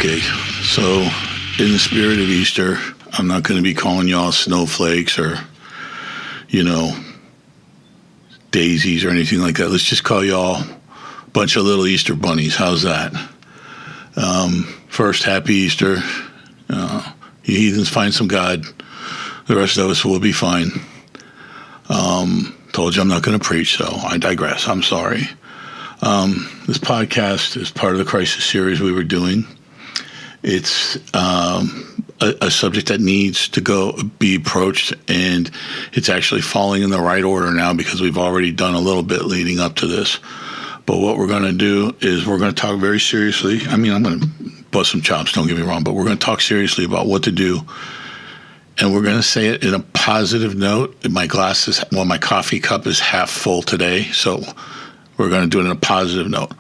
Okay, so in the spirit of Easter, I'm not going to be calling y'all snowflakes or, daisies or anything like that. Let's just call y'all a bunch of little Easter bunnies. How's that? First, happy Easter. You heathens find some God. The rest of us will be fine. Told you I'm not going to preach, so I digress. I'm sorry. This podcast is part of the crisis series we were doing. It's a subject that needs to be approached, and it's actually falling in the right order now because we've already done a little bit leading up to this. But what we're going to do is we're going to talk very seriously. I mean, I'm going to bust some chops, don't get me wrong, but we're going to talk seriously about what to do. And we're going to say it in a positive note. My coffee cup is half full today, so we're going to do it in a positive note.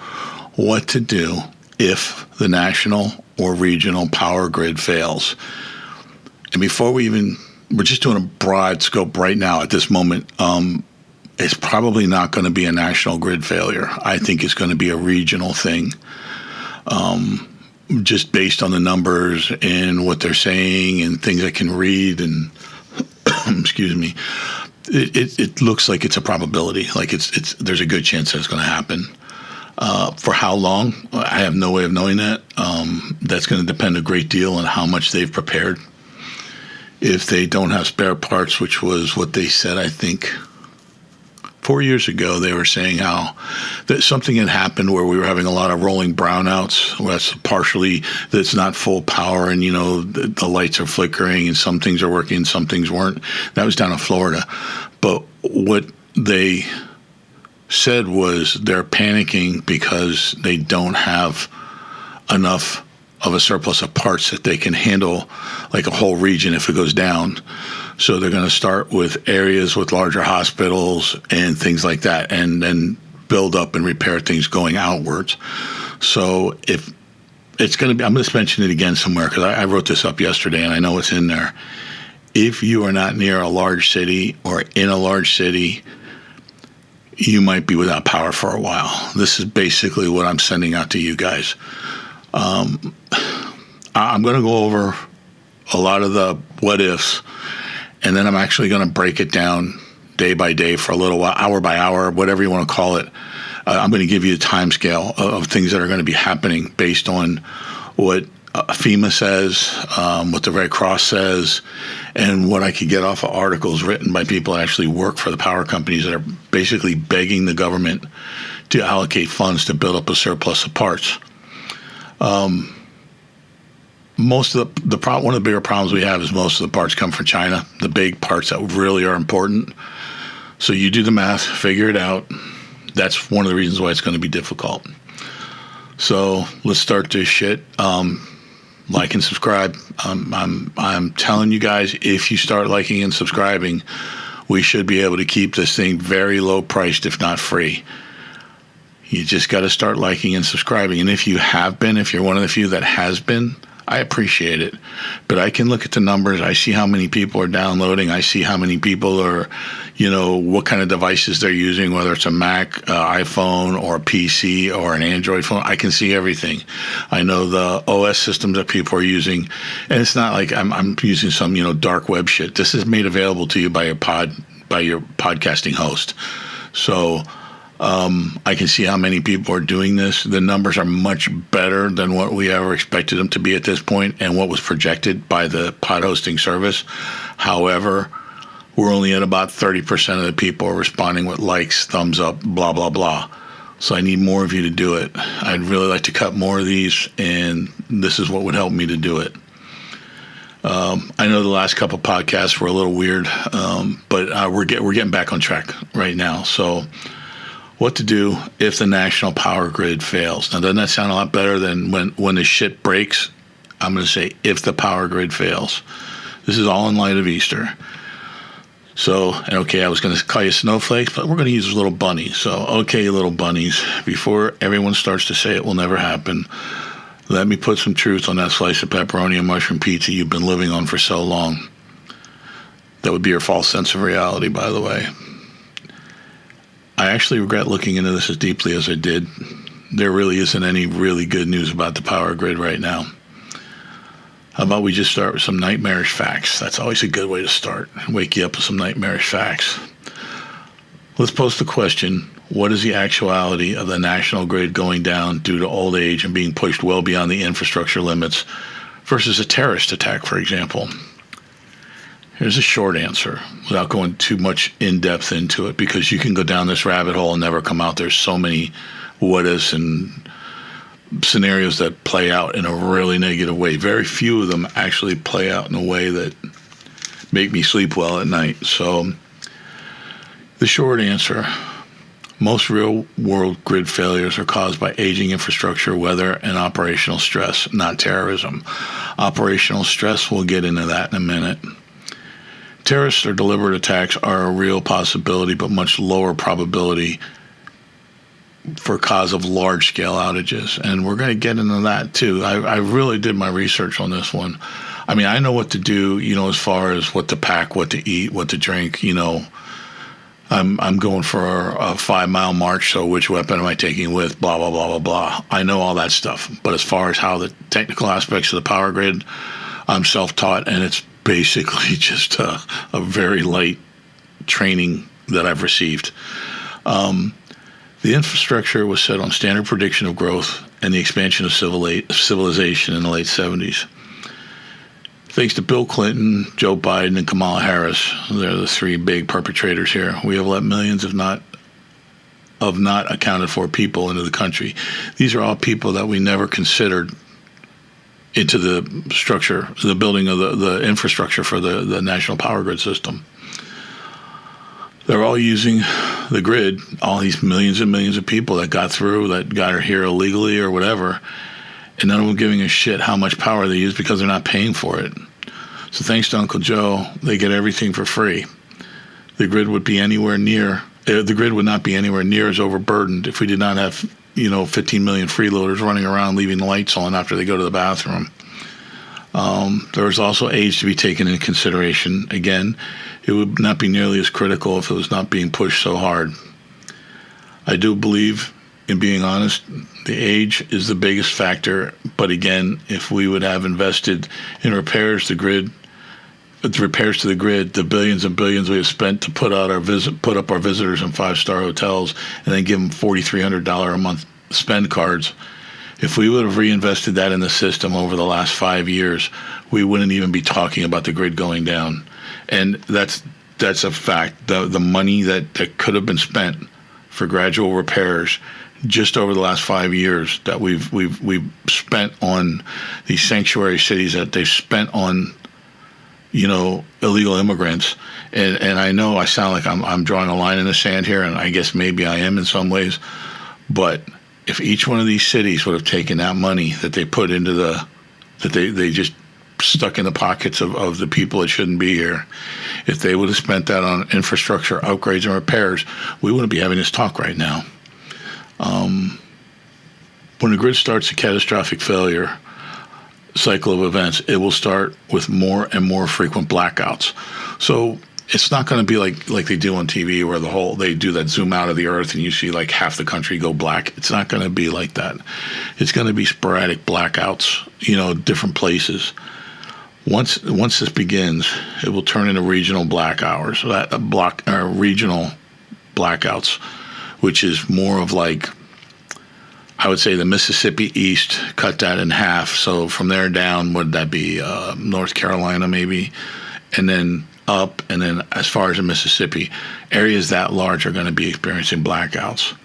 What to do if the national or regional power grid fails. And before we're just doing a broad scope right now at this moment. It's probably not going to be a national grid failure. I think it's going to be a regional thing. Just based on the numbers and what they're saying and things I can read and excuse me, it looks like it's a probability. Like there's a good chance that it's going to happen. For how long? I have no way of knowing that. That's going to depend a great deal on how much they've prepared. If they don't have spare parts, which was what they said, I think 4 years ago, they were saying how that something had happened where we were having a lot of rolling brownouts. Where that's not full power, and the lights are flickering, and some things are working, some things weren't. That was down in Florida. But what they said was they're panicking because they don't have enough of a surplus of parts that they can handle like a whole region if it goes down. So they're going to start with areas with larger hospitals and things like that, and then build up and repair things going outwards. So if it's going to be, I'm going to mention it again somewhere because I wrote this up yesterday and I know it's in there. If you are not near a large city or in a large city, you might be without power for a while. This is basically what I'm sending out to you guys. I'm going to go over a lot of the what ifs, and then I'm actually going to break it down day by day for a little while, hour by hour, whatever you want to call it. I'm going to give you a time scale of things that are going to be happening based on what FEMA says, what the Red Cross says, and what I could get off of articles written by people that actually work for the power companies that are basically begging the government to allocate funds to build up a surplus of parts. Most of one of the bigger problems we have is most of the parts come from China, the big parts that really are important. So you do the math, figure it out. That's one of the reasons why it's going to be difficult. So let's start this shit. Like and subscribe. I'm telling you guys, if you start liking and subscribing, we should be able to keep this thing very low priced, if not free. You just got to start liking and subscribing. And if you're one of the few that has been, I appreciate it. But I can look at the numbers. I see how many people are downloading. I see how many people are, what kind of devices they're using, whether it's a Mac, iPhone, or a PC, or an Android phone. I can see everything. I know the OS systems that people are using. And it's not like I'm using some, dark web shit. This is made available to you by your podcasting host. So I can see how many people are doing this. The numbers are much better than what we ever expected them to be at this point and what was projected by the pod hosting service. However, we're only at about 30% of the people are responding with likes, thumbs up, blah, blah, blah. So I need more of you to do it. I'd really like to cut more of these, and this is what would help me to do it. I know the last couple podcasts were a little weird, but we're getting back on track right now. So what to do if the national power grid fails. Now, doesn't that sound a lot better than when the shit breaks? I'm going to say if the power grid fails. This is all in light of Easter. So, I was going to call you snowflakes, but we're going to use little bunnies. So, okay, little bunnies, before everyone starts to say it will never happen, let me put some truth on that slice of pepperoni and mushroom pizza you've been living on for so long. That would be your false sense of reality, by the way. I actually regret looking into this as deeply as I did. There really isn't any really good news about the power grid right now. How about we just start with some nightmarish facts? That's always a good way to start. Wake you up with some nightmarish facts. Let's pose the question, what is the actuality of the national grid going down due to old age and being pushed well beyond the infrastructure limits versus a terrorist attack, for example? Here's a short answer without going too much in depth into it, because you can go down this rabbit hole and never come out. There's so many what ifs and scenarios that play out in a really negative way. Very few of them actually play out in a way that make me sleep well at night. So the short answer, most real-world grid failures are caused by aging infrastructure, weather, and operational stress, not terrorism. Operational stress, we'll get into that in a minute. Terrorist or deliberate attacks are a real possibility, but much lower probability for cause of large-scale outages. And we're going to get into that, too. I really did my research on this one. I mean, I know what to do, as far as what to pack, what to eat, what to drink, I'm going for a 5-mile march, so which weapon am I taking with, blah, blah, blah, blah, blah. I know all that stuff. But as far as how the technical aspects of the power grid, I'm self-taught, and it's basically just a very light training that I've received. The infrastructure was set on standard prediction of growth and the expansion of civilization in the late 70s. Thanks to Bill Clinton, Joe Biden, and Kamala Harris, they're the three big perpetrators here, we have let millions of not accounted for people into the country. These are all people that we never considered into the structure, the building of the infrastructure for the national power grid system. They're all using the grid, all these millions and millions of people that got through, that got here illegally or whatever, and none of them giving a shit how much power they use because they're not paying for it. So thanks to Uncle Joe, they get everything for free. The grid would not be anywhere near as overburdened if we did not have 15 million freeloaders running around leaving the lights on after they go to the bathroom. There is also age to be taken into consideration. Again, it would not be nearly as critical if it was not being pushed so hard. I do believe, in being honest, the age is the biggest factor. But again, if we would have invested in repairs to the grid, the billions and billions we have spent to put up our visitors in 5-star hotels and then give them $4,300 a month spend cards, if we would have reinvested that in the system over the last 5 years, we wouldn't even be talking about the grid going down. And that's a fact. The money that could have been spent for gradual repairs just over the last 5 years that we've spent on these sanctuary cities, that they've spent on illegal immigrants. And I know I sound like I'm drawing a line in the sand here, and I guess maybe I am in some ways, but if each one of these cities would have taken that money that they put into that they just stuck in the pockets of the people that shouldn't be here, if they would have spent that on infrastructure upgrades and repairs, we wouldn't be having this talk right now. When the grid starts a catastrophic failure cycle of events, it will start with more and more frequent blackouts. So it's not going to be like they do on TV, where they do that zoom out of the earth and you see like half the country go black. It's not going to be like that. It's going to be sporadic blackouts, different places. Once this begins, it will turn into regional black hours, regional blackouts, which is more of like, I would say the Mississippi East, cut that in half. So from there down, would that be North Carolina maybe? And then up, and then as far as the Mississippi, areas that large are going to be experiencing blackouts.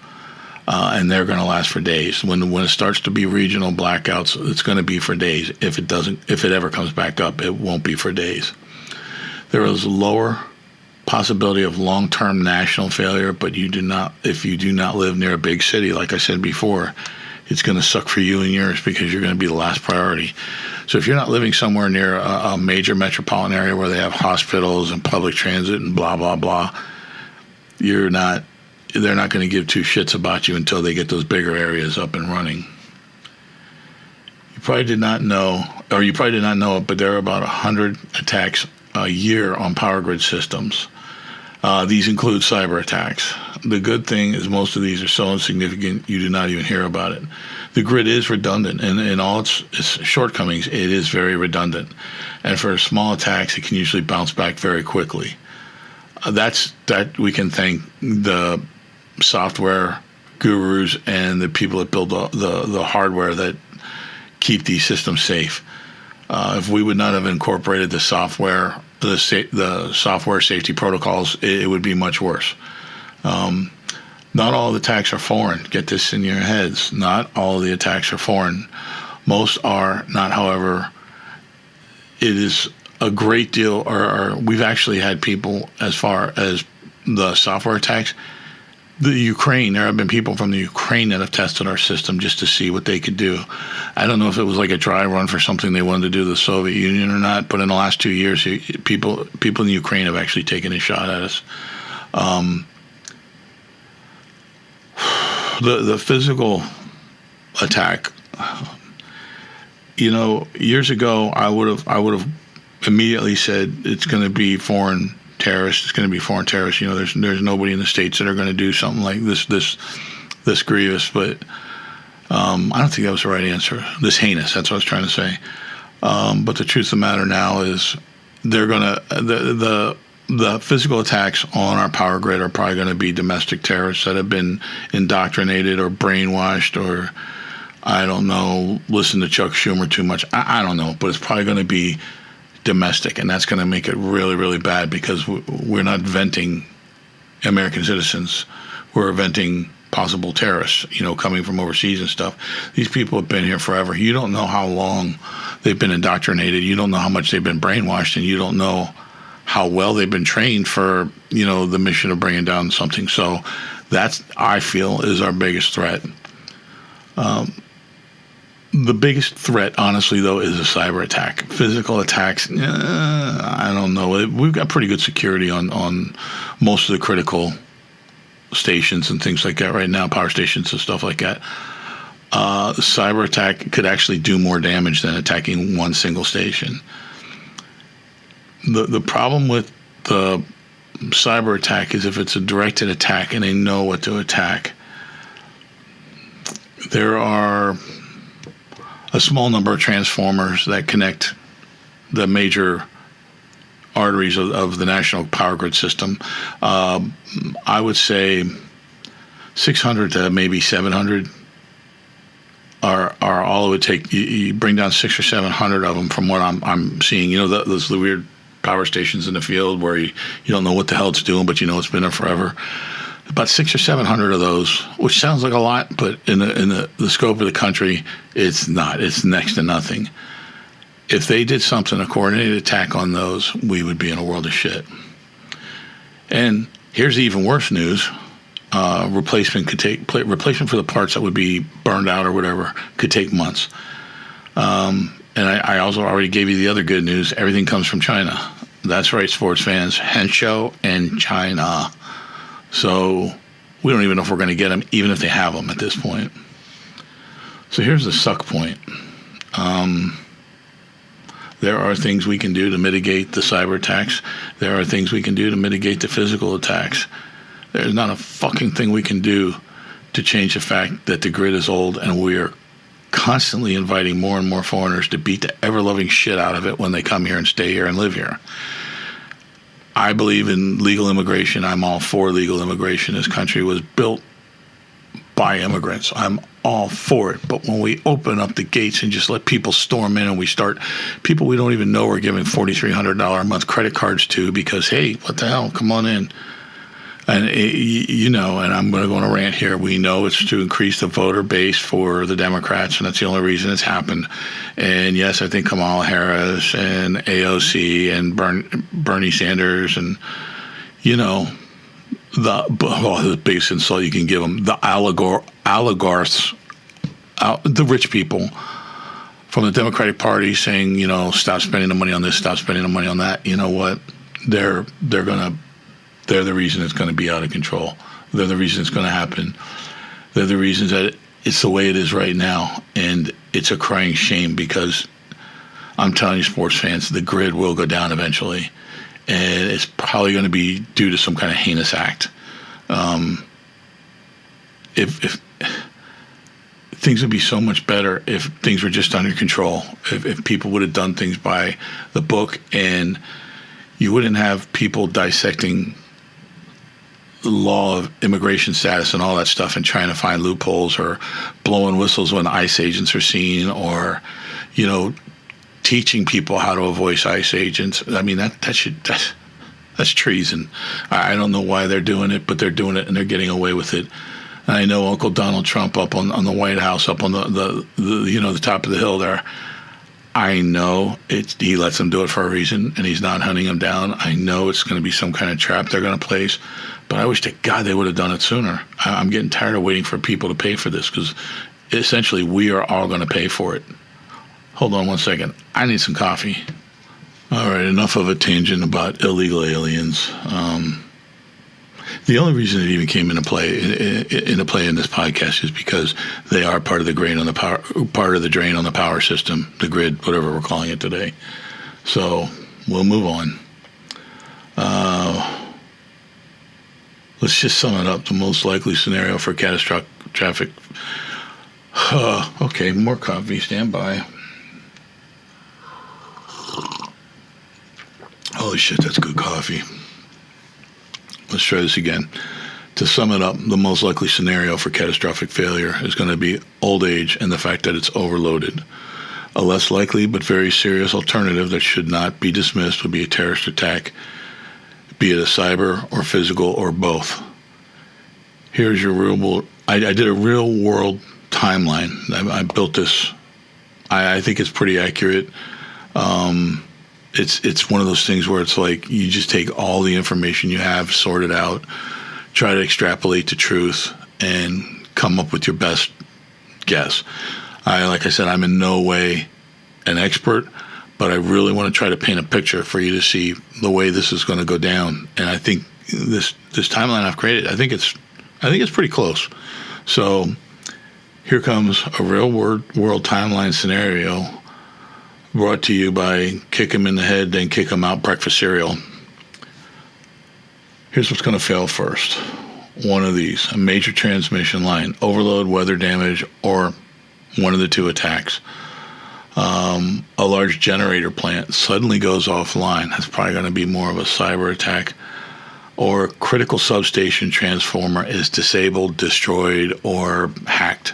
And they're going to last for days. When it starts to be regional blackouts, it's going to be for days. If it ever comes back up, it won't be for days. There is a lower possibility of long-term national failure, but if you do not live near a big city, like I said before, it's going to suck for you and yours, because you're going to be the last priority. So if you're not living somewhere near a major metropolitan area where they have hospitals and public transit and blah, blah, blah, they're not going to give two shits about you until they get those bigger areas up and running. You probably did not know it, but there are about 100 attacks a year on power grid systems. These include cyber attacks. The good thing is most of these are so insignificant you do not even hear about it. The grid is redundant, and in all its shortcomings, it is very redundant. And for small attacks, it can usually bounce back very quickly. That we can thank the software gurus and the people that build the hardware that keep these systems safe. If we would not have incorporated the software safety protocols, it would be much worse. Not all the attacks are foreign. Get this in your heads. Not all the attacks are foreign. Most are not, however. It is a great deal, or we've actually had people, as far as the software attacks, the Ukraine, there have been people from the Ukraine that have tested our system just to see what they could do. I don't know if it was like a dry run for something they wanted to do to the Soviet Union or not, but in the last 2 years, people in the Ukraine have actually taken a shot at us. The physical attack, years ago, I would have immediately said it's going to be foreign terrorists. It's going to be foreign terrorists. There's nobody in the States that are going to do something like this grievous. But I don't think that was the right answer. This heinous. That's what I was trying to say. But the truth of the matter now is they're going to the physical attacks on our power grid are probably going to be domestic terrorists that have been indoctrinated or brainwashed or, I don't know, listen to Chuck Schumer too much. I don't know, but it's probably going to be domestic, and that's going to make it really, really bad because we're not venting American citizens. We're venting possible terrorists, coming from overseas and stuff. These people have been here forever. You don't know how long they've been indoctrinated. You don't know how much they've been brainwashed, and you don't know how well they've been trained for, the mission of bringing down something. So that's, I feel, is our biggest threat. The biggest threat, honestly, though, is a cyber attack. Physical attacks, I don't know. We've got pretty good security on most of the critical stations and things like that right now, power stations and stuff like that. Cyber attack could actually do more damage than attacking one single station. The problem with the cyber attack is if it's a directed attack and they know what to attack, there are a small number of transformers that connect the major arteries of the national power grid system. I would say 600 to maybe 700 are all it would take. You bring down 600 or 700 of them from what I'm seeing. Those the weird power stations in the field where you don't know what the hell it's doing, but it's been there forever. About 600 or 700 of those, which sounds like a lot, but in the scope of the country, it's not. It's next to nothing. If they did something, a coordinated attack on those, we would be in a world of shit. And here's the even worse news. Replacement for the parts that would be burned out or whatever could take months. And I also already gave you the other good news. Everything comes from China. That's right, sports fans. Henshaw and China. So we don't even know if we're going to get them, even if they have them at this point. So here's the suck point. There are things we can do to mitigate the cyber attacks. There are things we can do to mitigate the physical attacks. There's not a fucking thing we can do to change the fact that the grid is old and we are constantly inviting more and more foreigners to beat the ever-loving shit out of it when they come here and stay here and live here. I believe in legal immigration. I'm all for legal immigration. This country was built by immigrants. I'm all for it. But when we open up the gates and just let people storm in and we start, people we don't even know we're giving $4,300 a month credit cards to because, hey, what the hell, come on in. And, and I'm going to go on a rant here. We know it's to increase the voter base for the Democrats, and that's the only reason it's happened. And, yes, I think Kamala Harris and AOC and Bernie Sanders and, the biggest insult you can give them, the oligarchs, the rich people from the Democratic Party saying, stop spending the money on this, stop spending the money on that. You know what? They're the reason it's going to be out of control. They're the reason it's going to happen. They're the reasons that it's the way it is right now. And it's a crying shame because I'm telling you, sports fans, the grid will go down eventually. and it's probably going to be due to some kind of heinous act. If things would be so much better if things were just under control, if people would have done things by the book, and you wouldn't have people dissecting the law of immigration status and all that stuff and trying to find loopholes or blowing whistles when ICE agents are seen, or, teaching people how to avoid ICE agents. I mean, that's treason. I don't know why they're doing it, but they're doing it and they're getting away with it. And I know Uncle Donald Trump up on the White House, up on the top of the hill there. I know he lets them do it for a reason, and he's not hunting them down. I know it's going to be some kind of trap they're going to place, but I wish to God they would have done it sooner. I'm getting tired of waiting for people to pay for this, because essentially we are all going to pay for it. Hold on one second. I need some coffee. All right, enough of a tangent about illegal aliens. The only reason it even came into play in this podcast is because they are part of the drain on the power system, the grid, whatever we're calling it today. So we'll move on. Let's just sum it up. The most likely scenario for catastrophic. Okay, more coffee. Stand by. Holy shit, that's good coffee. Let's try this again. To sum it up, the most likely scenario for catastrophic failure is going to be old age and the fact that it's overloaded. A less likely but very serious alternative that should not be dismissed would be a terrorist attack, be it a cyber or physical or both. Here's your real world. I did a real world timeline. I built this. I think it's pretty accurate. It's one of those things where it's like you just take all the information you have, sort it out, try to extrapolate the truth, and come up with your best guess. Like I said, I'm in no way an expert, but I really want to try to paint a picture for you to see the way this is going to go down. And I think this timeline I've created, I think it's pretty close. So here comes a real world timeline scenario, brought to you by Kick 'em in the Head, then Kick 'em Out breakfast cereal. Here's what's going to fail first. One of these: a major transmission line, overload, weather damage, or one of the two attacks. A large generator plant suddenly goes offline. That's probably going to be more of a cyber attack. Or critical substation transformer is disabled, destroyed, or hacked.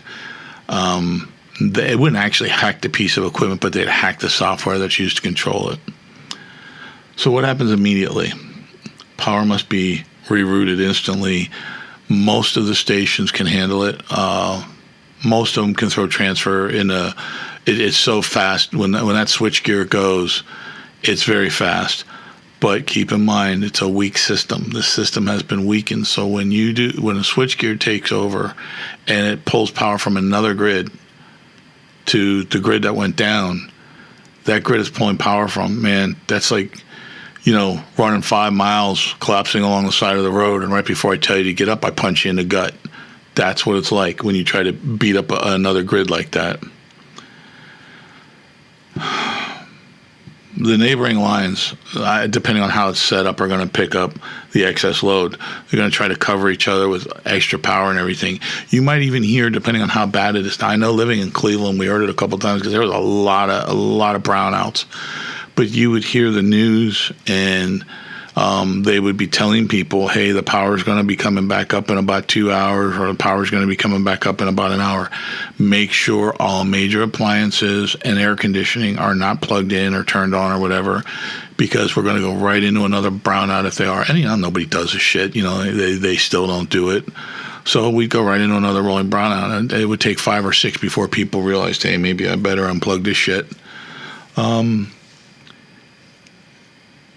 They wouldn't actually hack the piece of equipment, but they'd hack the software that's used to control it. So what happens immediately? Power must be rerouted instantly. Most of the stations can handle it. Most of them can throw transfer in it's so fast. When that switchgear goes, it's very fast. But keep in mind, it's a weak system. The system has been weakened. So when a switchgear takes over and it pulls power from another grid to the grid that went down, that grid is pulling power from, man, that's like, running 5 miles, collapsing along the side of the road, and right before I tell you to get up, I punch you in the gut. That's what it's like when you try to beat up another grid like that. The neighboring lines, depending on how it's set up, are going to pick up the excess load. They're going to try to cover each other with extra power and everything. You might even hear, depending on how bad it is. Now, I know living in Cleveland, we heard it a couple of times because there was a lot of brownouts. But you would hear the news, and they would be telling people, hey, the power is going to be coming back up in about 2 hours, or the power is going to be coming back up in about an hour. Make sure all major appliances and air conditioning are not plugged in or turned on or whatever, because we're going to go right into another brownout if they are. And, nobody does a shit. They still don't do it. So we'd go right into another rolling brownout, and it would take 5 or 6 before people realized, hey, maybe I better unplug this shit.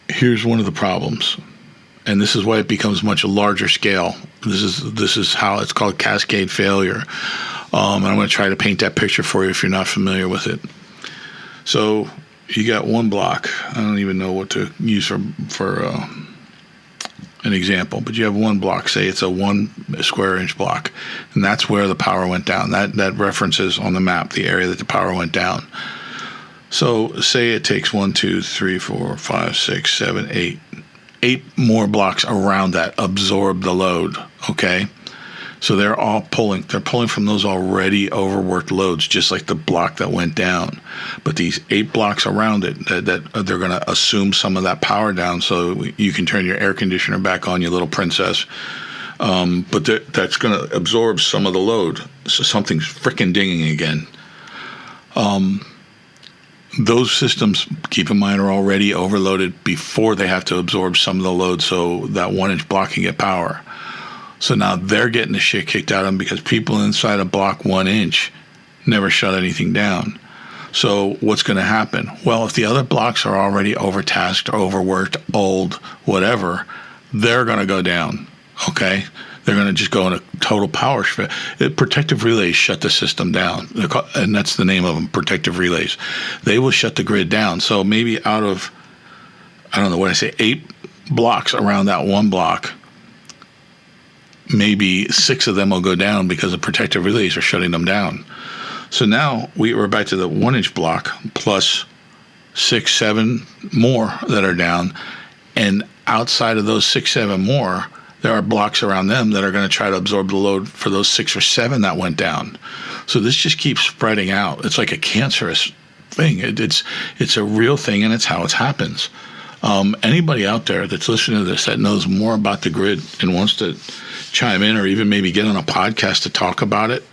Here's one of the problems, and this is why it becomes much larger scale. This is how it's called cascade failure, and I'm going to try to paint that picture for you if you're not familiar with it. So you got one block. I don't even know what to use for an example, but you have one block. Say it's a 1 square inch block, and that's where the power went down. That references on the map the area that the power went down. So say it takes 1, 2, 3, 4, 5, 6, 7, 8 8 more blocks around that absorb the load, okay? So they're all pulling. They're pulling from those already overworked loads, just like the block that went down. But these 8 blocks around it, that they're going to assume some of that power down, so you can turn your air conditioner back on, you little princess. But that's going to absorb some of the load. So something's frickin' dinging again. Those systems, keep in mind, are already overloaded before they have to absorb some of the load, so that 1-inch block can get power. So now they're getting the shit kicked out of them because people inside a block 1 inch never shut anything down. So what's going to happen? Well, if the other blocks are already overtasked, overworked, old, whatever, they're going to go down, okay? They're going to just go in a total power shift. Protective relays shut the system down, and that's the name of them, protective relays. They will shut the grid down. So maybe out of, 8 blocks around that one block, maybe 6 of them will go down because the protective relays are shutting them down. So now we're back to the 1-inch block plus 6, 7 more that are down. And outside of those 6, 7 more, there are blocks around them that are going to try to absorb the load for those 6 or 7 that went down. So this just keeps spreading out. It's like a cancerous thing. It's a real thing, and it's how it happens. Anybody out there that's listening to this that knows more about the grid and wants to chime in, or even maybe get on a podcast to talk about it,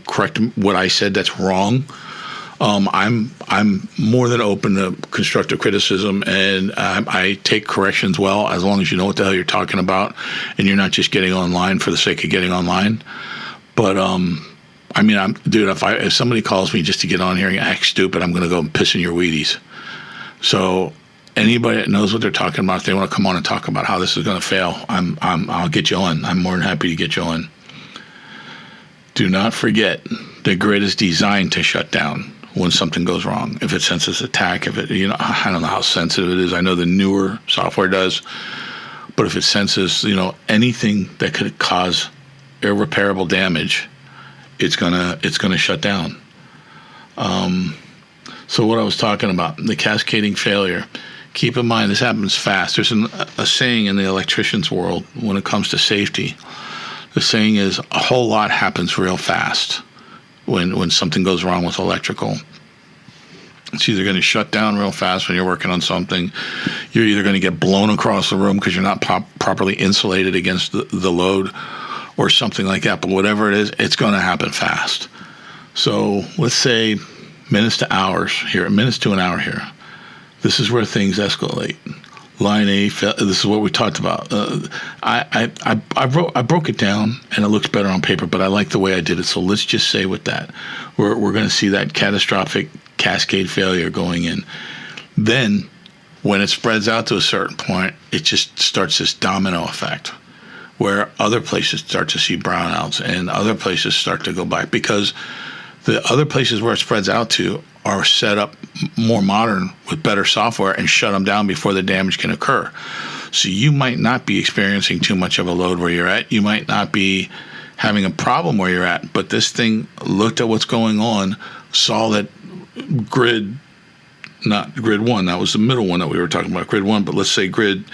correct what I said that's wrong. I'm more than open to constructive criticism, and I take corrections well, as long as you know what the hell you're talking about and you're not just getting online for the sake of getting online. But if somebody calls me just to get on here and act stupid, I'm going to go and piss in your Wheaties. So anybody that knows what they're talking about, if they want to come on and talk about how this is going to fail, I'll get you on. I'm more than happy to get you on. Do not forget, the grid is designed to shut down when something goes wrong. If it senses attack, I don't know how sensitive it is. I know the newer software does, but if it senses, anything that could cause irreparable damage, it's gonna shut down. So what I was talking about, the cascading failure. Keep in mind, this happens fast. There's a saying in the electrician's world when it comes to safety. The saying is, a whole lot happens real fast when something goes wrong with electrical. It's either going to shut down real fast when you're working on something. You're either going to get blown across the room because you're not properly insulated against the load, or something like that. But whatever it is, it's going to happen fast. So let's say minutes to an hour here. This is where things escalate. Line A, this is what we talked about. I broke it down, and it looks better on paper, but I like the way I did it. So let's just say with that, we're going to see that catastrophic cascade failure going in. Then, when it spreads out to a certain point, it just starts this domino effect, where other places start to see brownouts, and other places start to go back, because the other places where it spreads out to are set up more modern with better software and shut them down before the damage can occur. So you might not be experiencing too much of a load where you're at. You might not be having a problem where you're at, but this thing looked at what's going on, saw that not grid 1, that was the middle one that we were talking about, grid 1, but let's say grid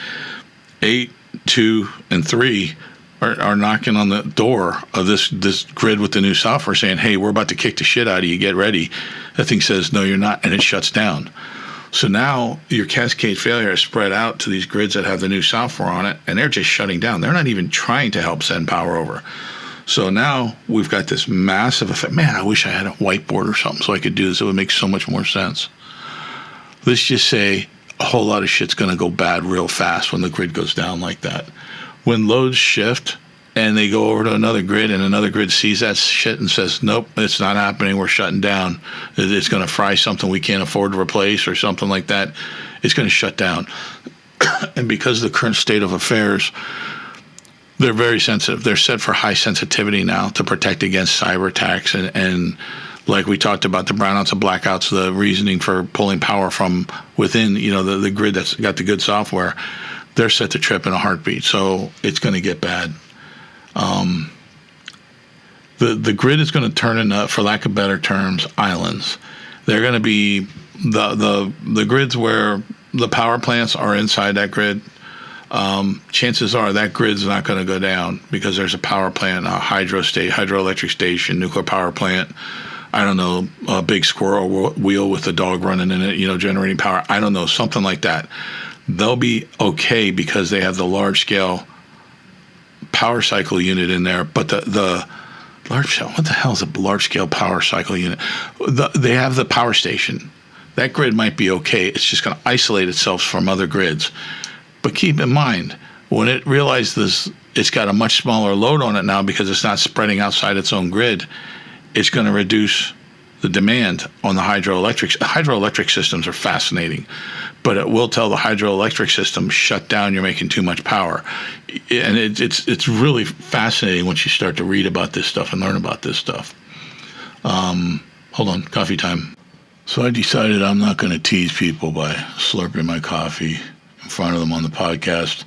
8, 2, and 3 are knocking on the door of this grid with the new software saying, hey, we're about to kick the shit out of you, get ready. That thing says, no, you're not, and it shuts down. So now your cascade failure is spread out to these grids that have the new software on it, and they're just shutting down. They're not even trying to help send power over. So now we've got this massive effect. Man, I wish I had a whiteboard or something so I could do this. It would make so much more sense. Let's just say a whole lot of shit's going to go bad real fast when the grid goes down like that. When loads shift and they go over to another grid, and another grid sees that shit and says, nope, it's not happening, we're shutting down, it's going to fry something we can't afford to replace or something like that, it's going to shut down. And because of the current state of affairs, they're very sensitive. They're set for high sensitivity now to protect against cyber attacks. And like we talked about, the brownouts and blackouts, the reasoning for pulling power from within, the grid that's got the good software, they're set to trip in a heartbeat. So it's going to get bad. The grid is going to turn into, for lack of better terms, islands. They're going to be the grids where the power plants are inside that grid. chances are that grid's not going to go down because there's a power plant, a hydroelectric station, nuclear power plant. I don't know, a big squirrel wheel with a dog running in it, generating power. I don't know, something like that. They'll be okay because they have the large scale power cycle unit in there. But the large scale, what the hell is a large scale power cycle unit? They have the power station. That grid might be okay. It's just going to isolate itself from other grids. But keep in mind, when it realizes it's got a much smaller load on it now because it's not spreading outside its own grid, it's going to reduce the demand on the hydroelectric. Hydroelectric systems are fascinating, but it will tell the hydroelectric system, shut down, you're making too much power. And it's really fascinating once you start to read about this stuff and learn about this stuff. Hold on, coffee time. So I decided I'm not going to tease people by slurping my coffee in front of them on the podcast.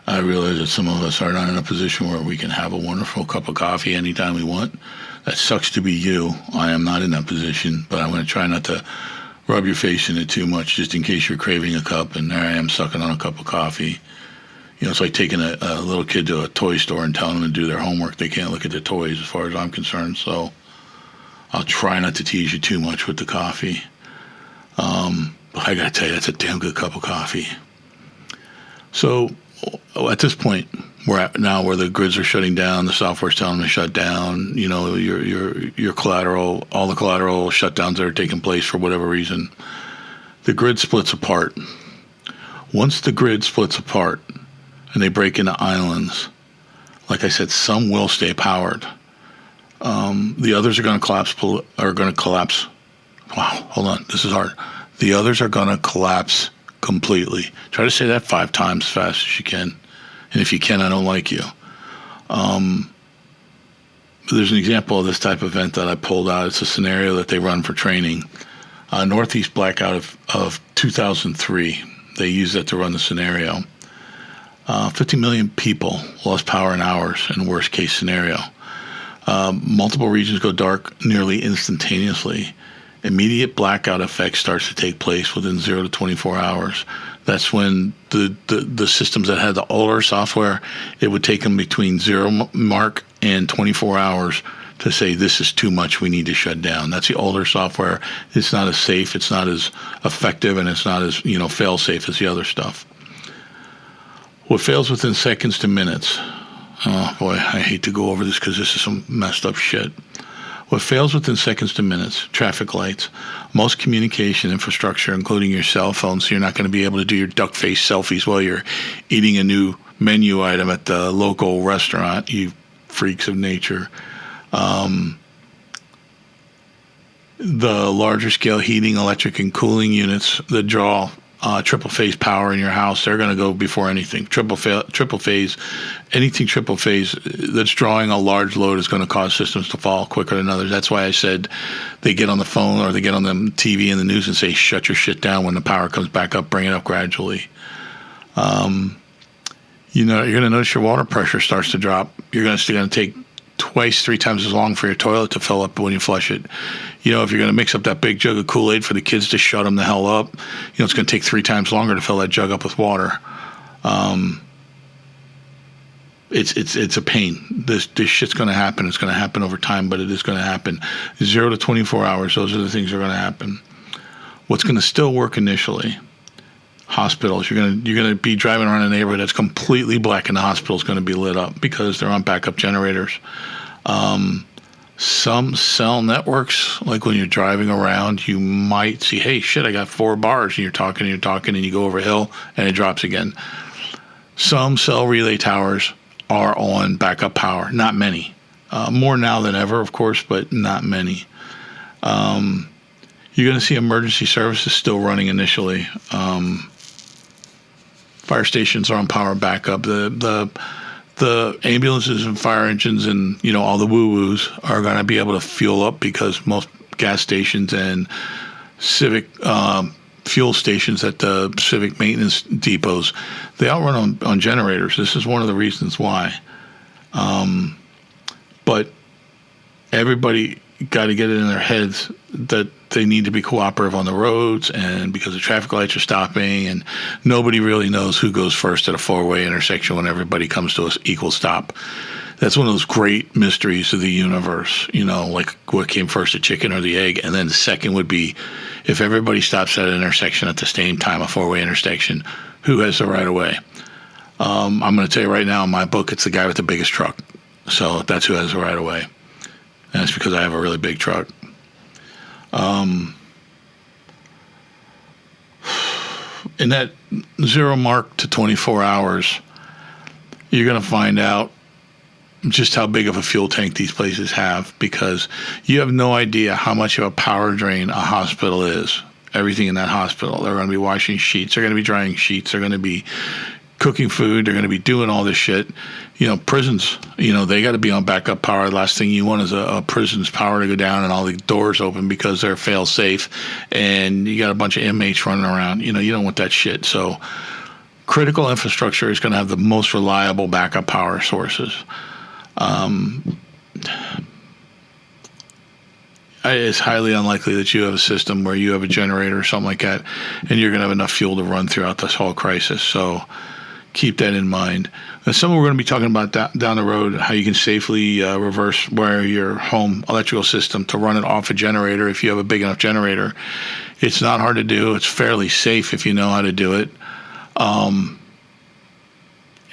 I realize that some of us are not in a position where we can have a wonderful cup of coffee anytime we want. That sucks to be you. I am not in that position, but I'm going to try not to rub your face in it too much just in case you're craving a cup, and there I am sucking on a cup of coffee. It's like taking a little kid to a toy store and telling them to do their homework. They can't look at the toys as far as I'm concerned, so I'll try not to tease you too much with the coffee. But I got to tell you, that's a damn good cup of coffee. So at this point, we're at now where the grids are shutting down, the software's telling them to shut down, your collateral, all the collateral shutdowns that are taking place for whatever reason. The grid splits apart. Once the grid splits apart and they break into islands, like I said, some will stay powered. The others are going to collapse. Wow, hold on, this is hard. The others are going to collapse completely. Try to say that 5 times as fast as you can. And if you can, I don't like you. There's an example of this type of event that I pulled out. It's a scenario that they run for training. Northeast blackout of 2003. They use that to run the scenario. 50 million people lost power in hours in worst case scenario. Multiple regions go dark nearly instantaneously. Immediate blackout effect starts to take place within 0 to 24 hours. That's when the systems that had the older software, it would take them between 0 mark and 24 hours to say, this is too much, we need to shut down. That's the older software. It's not as safe, it's not as effective, and it's not as fail-safe as the other stuff. What fails within seconds to minutes. Oh boy, I hate to go over this because this is some messed up shit. What fails within seconds to minutes, traffic lights, most communication infrastructure, including your cell phone, so you're not going to be able to do your duck face selfies while you're eating a new menu item at the local restaurant, you freaks of nature. The larger scale heating, electric, and cooling units that draw triple phase power in your house, they're going to go before anything. Triple phase, anything triple phase that's drawing a large load is going to cause systems to fall quicker than others. That's why I said they get on the phone or they get on the TV and the news and say, shut your shit down when the power comes back up, bring it up gradually. You're going to notice your water pressure starts to drop. You're going to take 2-3 times as long for your toilet to fill up when you flush it. If you're going to mix up that big jug of Kool-Aid for the kids to shut them the hell up, it's going to take 3 times longer to fill that jug up with water. It's a pain. This shit's going to happen. It's going to happen over time, but it is going to happen. 0 to 24 hours, those are the things that are going to happen. What's going to still work initially? Hospitals. You're going to be driving around a neighborhood that's completely black, and the hospital's going to be lit up because they're on backup generators. Some cell networks, like when you're driving around, you might see, hey, shit, I got 4 bars, and you're talking, and you go over a hill, and it drops again. Some cell relay towers are on backup power. Not many. More now than ever, of course, but not many. You're going to see emergency services still running initially. Fire stations are on power backup. The ambulances and fire engines and all the woo-woos are going to be able to fuel up because most gas stations and civic fuel stations at the civic maintenance depots, they all run on generators. This is one of the reasons why. But everybody got to get it in their heads that they need to be cooperative on the roads, and because the traffic lights are stopping, and nobody really knows who goes first at a four-way intersection when everybody comes to an equal stop. That's one of those great mysteries of the universe, like what came first, the chicken or the egg. And then the second would be, if everybody stops at an intersection at the same time, a four-way intersection, who has the right of way? I'm going to tell you right now, in my book, it's the guy with the biggest truck. So that's who has the right of way. And that's because I have a really big truck. In that 0 mark to 24 hours, you're going to find out just how big of a fuel tank these places have, because you have no idea how much of a power drain a hospital is. Everything in that hospital. They're going to be washing sheets. They're going to be drying sheets. They're going to be cooking food. They're going to be doing all this shit. Prisons, they got to be on backup power. The last thing you want is a prison's power to go down and all the doors open because they're fail safe, and you got a bunch of inmates running around. You don't want that shit. So critical infrastructure is going to have the most reliable backup power sources. It's highly unlikely that you have a system where you have a generator or something like that, and you're going to have enough fuel to run throughout this whole crisis. So keep that in mind. Some we're going to be talking about down the road, how you can safely reverse wire your home electrical system to run it off a generator if you have a big enough generator. It's not hard to do. It's fairly safe if you know how to do it.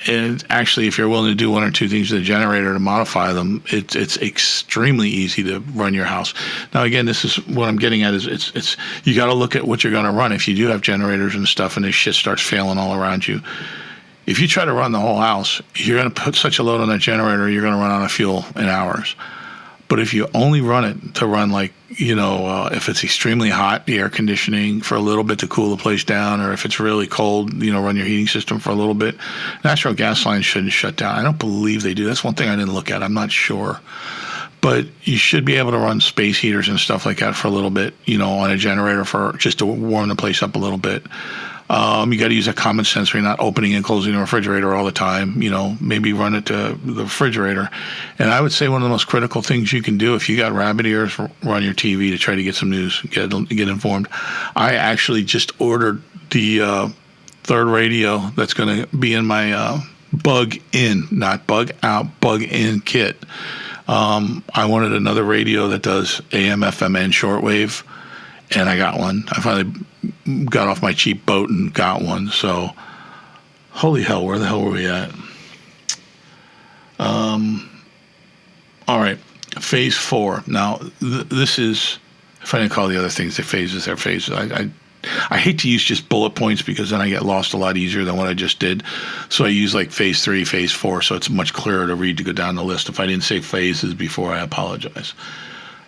And actually, if you're willing to do one or two things to the generator to modify them, it's extremely easy to run your house. Now, again, this is what I'm getting at is it's you got to look at what you're going to run. If you do have generators and stuff, and this shit starts failing all around you, if you try to run the whole house, you're going to put such a load on that generator, you're going to run out of fuel in hours. But if you only run it to run if it's extremely hot, the air conditioning for a little bit to cool the place down, or if it's really cold, run your heating system for a little bit. Natural gas lines shouldn't shut down. I don't believe they do. That's one thing I didn't look at. I'm not sure. But you should be able to run space heaters and stuff like that for a little bit, on a generator for just to warm the place up a little bit. You got to use a common sense where you're not opening and closing the refrigerator all the time. Maybe run it to the refrigerator. And I would say one of the most critical things you can do if you got rabbit ears, run your TV to try to get some news, get informed. I actually just ordered the third radio that's going to be in my bug in, not bug out, bug in kit. I wanted another radio that does AM, FM, and shortwave, and I got one. I finally got off my cheap boat and got one. So, holy hell, where the hell were we at? All right, phase 4. Now, this is, if I didn't call the other things the phases, they're phases. I hate to use just bullet points because then I get lost a lot easier than what I just did. So I use like phase 3, phase 4, so it's much clearer to read to go down the list. If I didn't say phases before, I apologize.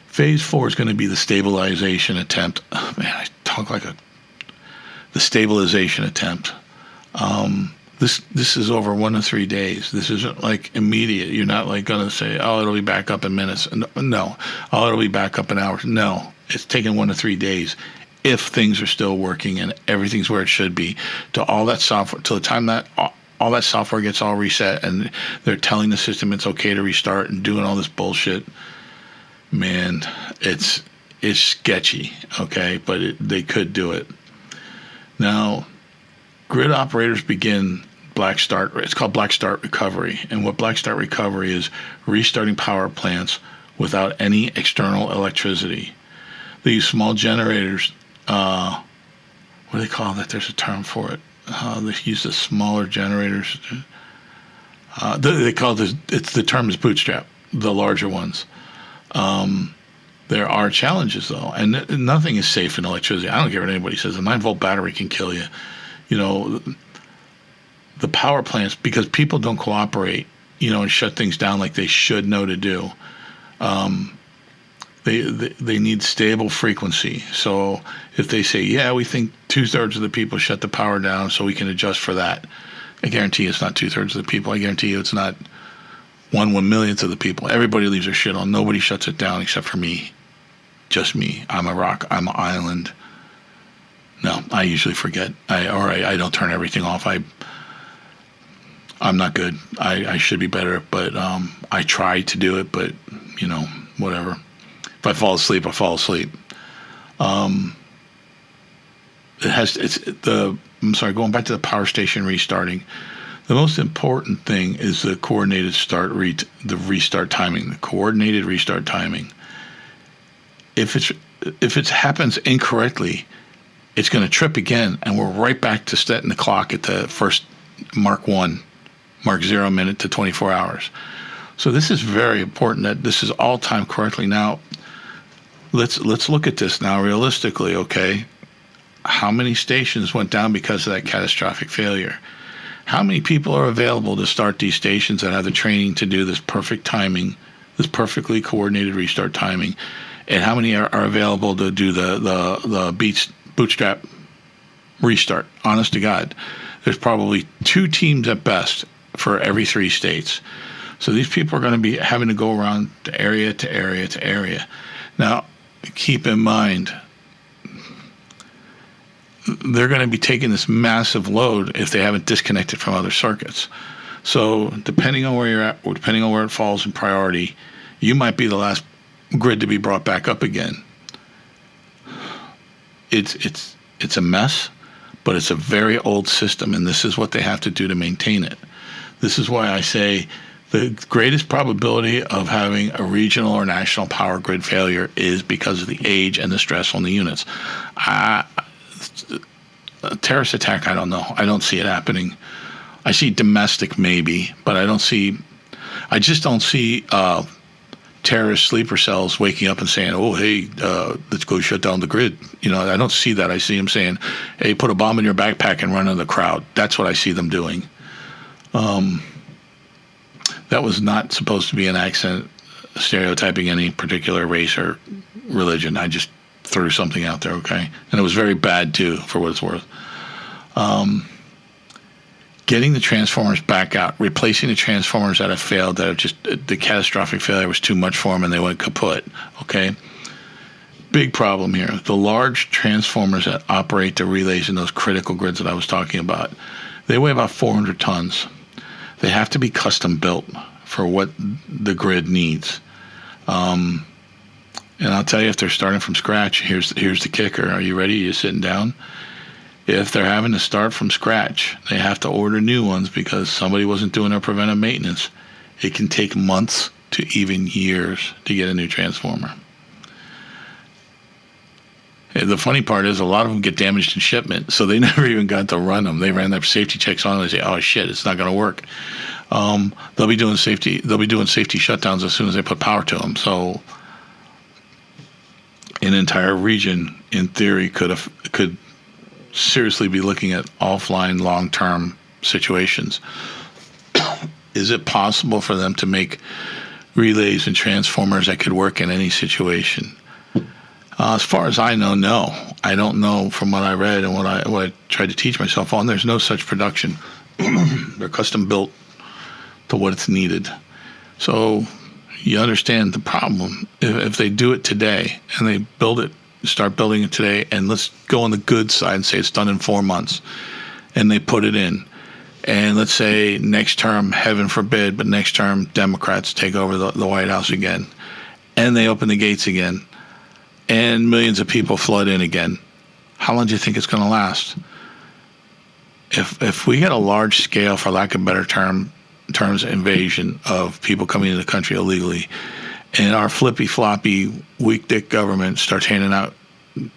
Phase 4 is going to be the stabilization attempt. Oh, man, I talk like the stabilization attempt. This is over 1 to 3 days. This isn't like immediate. You're not like going to say, oh, it'll be back up in minutes. No. Oh, it'll be back up in hours. No. It's taking 1 to 3 days if things are still working and everything's where it should be. To all that software, till the time that all that software gets all reset and they're telling the system it's okay to restart and doing all this bullshit. Man, it's sketchy, okay? But they could do it. Now, grid operators begin Black Start. It's called Black Start Recovery. And what Black Start Recovery is restarting power plants without any external electricity. They use small generators. What do they call that? There's a term for it. They use the smaller generators. They call this. The term is bootstrap. The larger ones. There are challenges though, and nothing is safe in electricity. I don't care what anybody says. A 9-volt battery can kill you. The power plants, because people don't cooperate, and shut things down like they should know to do. They need stable frequency. So if they say, yeah, we think 2/3 of the people shut the power down so we can adjust for that, I guarantee it's not 2/3 of the people. I guarantee you it's not 1/1,000,000th of the people. Everybody leaves their shit on. Nobody shuts it down except for me. Just me. I'm a rock. I'm an island. No, I usually forget. I don't turn everything off. I'm not good. I should be better, but I try to do it, but, whatever. If I fall asleep, I fall asleep. Going back to the power station restarting, the most important thing is the coordinated the restart timing, the coordinated restart timing. If it happens incorrectly, it's going to trip again, and we're right back to setting the clock at the first Mark 0 minute to 24 hours. So this is very important that this is all timed correctly. Now, let's look at this now realistically, okay? How many stations went down because of that catastrophic failure? How many people are available to start these stations that have the training to do this perfect timing, this perfectly coordinated restart timing? And how many are available to do the bootstrap restart? Honest to God, there's probably 2 teams at best for every 3 states. So these people are going to be having to go around to area to area to area. Now, keep in mind, they're going to be taking this massive load if they haven't disconnected from other circuits. So depending on where you're at, or depending on where it falls in priority, you might be the last grid to be brought back up again. It's a mess, but it's a very old system, and this is what they have to do to maintain it. This is why I say the greatest probability of having a regional or national power grid failure is because of the age and the stress on the units. A terrorist attack, I don't know. I don't see it happening. I see domestic maybe, but I just don't see terrorist sleeper cells waking up and saying, oh, hey, let's go shut down the grid. I don't see that. I see them saying, hey, put a bomb in your backpack and run into the crowd. That's what I see them doing. That was not supposed to be an accent stereotyping any particular race or religion. I just threw something out there, okay? And it was very bad, too, for what it's worth. Getting the transformers back out, replacing the transformers that have failed, that have just, the catastrophic failure was too much for them and they went kaput, okay? Big problem here. The large transformers that operate the relays in those critical grids that I was talking about, they weigh about 400 tons. They have to be custom built for what the grid needs. And I'll tell you, if they're starting from scratch, here's the kicker. Are you ready? You're sitting down? If they're having to start from scratch, they have to order new ones because somebody wasn't doing their preventive maintenance. It can take months to even years to get a new transformer. And the funny part is a lot of them get damaged in shipment, so they never even got to run them. They ran their safety checks on them and they say, oh shit, it's not going to work. They'll be doing safety shutdowns as soon as they put power to them. So an entire region, in theory, could seriously be looking at offline long-term situations. Is it possible for them to make relays and transformers that could work in any situation? As far as I know, no. I don't know from what I read and what I tried to teach myself on. There's no such production. They're custom built to what it's needed. So you understand the problem. If they do it today and they start building it today, and let's go on the good side and say it's done in 4 months, and they put it in, and let's say next term, heaven forbid, but next term Democrats take over the White House again, and they open the gates again, and millions of people flood in again, how long do you think it's going to last? If we get a large scale, for lack of better terms, invasion of people coming into the country illegally, and our flippy-floppy, weak-dick government starts handing out